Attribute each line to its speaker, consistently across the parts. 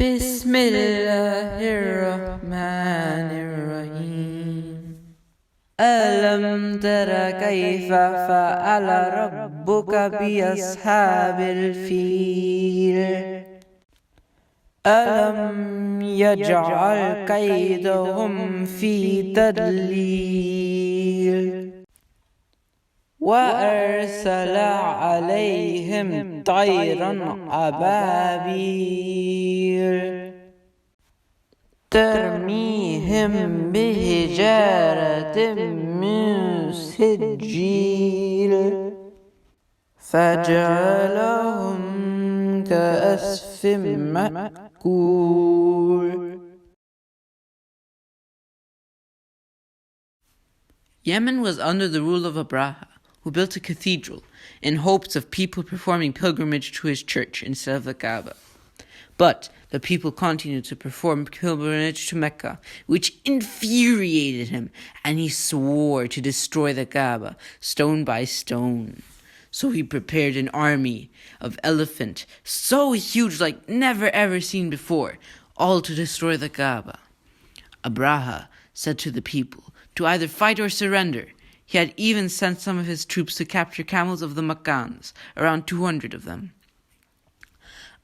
Speaker 1: Bismillahirrahmanirrahim. Alam tara kayfa fa'ala rabbuka bi ashabil fil. Alam yaj'al kaydahum fi tadlil. وأرسل عليهم طيرا أبابيل ترميهم بحجارة من سجيل فجعلهم كعصف مأكول. Yemen was under the rule of Abraha, who built a cathedral in hopes of people performing pilgrimage to his church instead of the Kaaba. But the people continued to perform pilgrimage to Mecca, which infuriated him, and he swore to destroy the Kaaba stone by stone. So he prepared an army of elephants so huge like never ever seen before, all to destroy the Kaaba. Abraha said to the people to either fight or surrender. He had even sent some of his troops to capture camels of the Makkans, around 200 of them.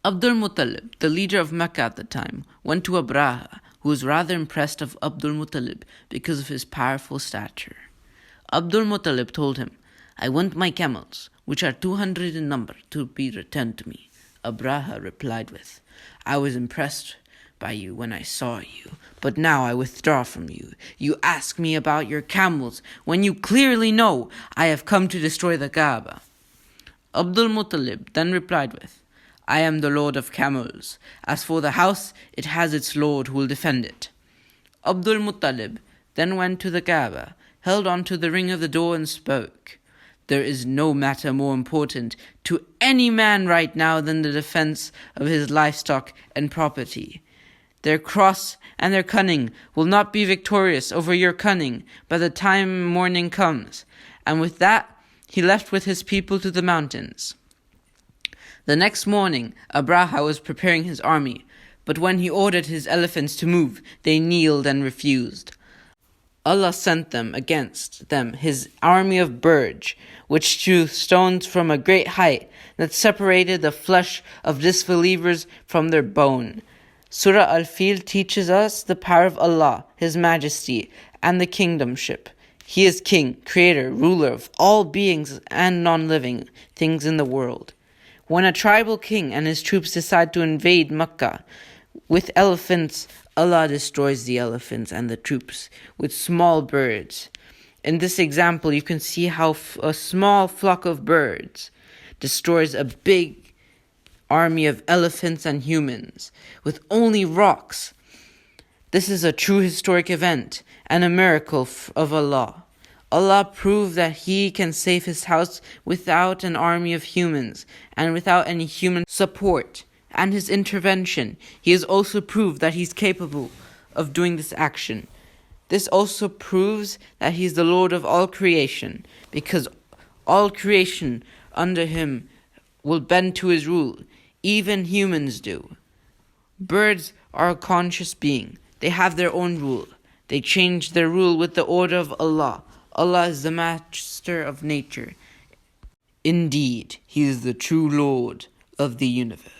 Speaker 1: Abdul Muttalib, the leader of Mecca at the time, went to Abraha, who was rather impressed of Abdul Muttalib because of his powerful stature. Abdul Muttalib told him, "I want my camels, which are 200 in number, to be returned to me." Abraha replied with, "I was impressed by you when I saw you, but now I withdraw from you. You ask me about your camels when you clearly know I have come to destroy the Kaaba." Abdul Muttalib then replied with, "I am the Lord of camels. As for the house, it has its Lord who will defend it." Abdul Muttalib then went to the Kaaba, held on to the ring of the door and spoke, "There is no matter more important to any man right now than the defense of his livestock and property. Their cross and their cunning will not be victorious over your cunning by the time morning comes." And with that, he left with his people to the mountains. The next morning, Abraha was preparing his army, but when he ordered his elephants to move, they kneeled and refused. Allah sent them against them his army of birds, which threw stones from a great height that separated the flesh of disbelievers from their bone. Surah Al-Fil teaches us the power of Allah, His Majesty, and the kingdomship. He is king, creator, ruler of all beings and non-living things in the world. When a tribal king and his troops decide to invade Mecca with elephants, Allah destroys the elephants and the troops with small birds. In this example, you can see how a small flock of birds destroys a big army of elephants and humans with only rocks. This is a true historic event and a miracle of Allah. Allah proved that He can save His house without an army of humans and without any human support and His intervention. He has also proved that He's capable of doing this action. This also proves that He is the Lord of all creation, because all creation under Him will bend to His rule. Even humans do. Birds are a conscious being. They have their own rule. They change their rule with the order of Allah. Allah is the master of nature. Indeed, He is the true Lord of the universe.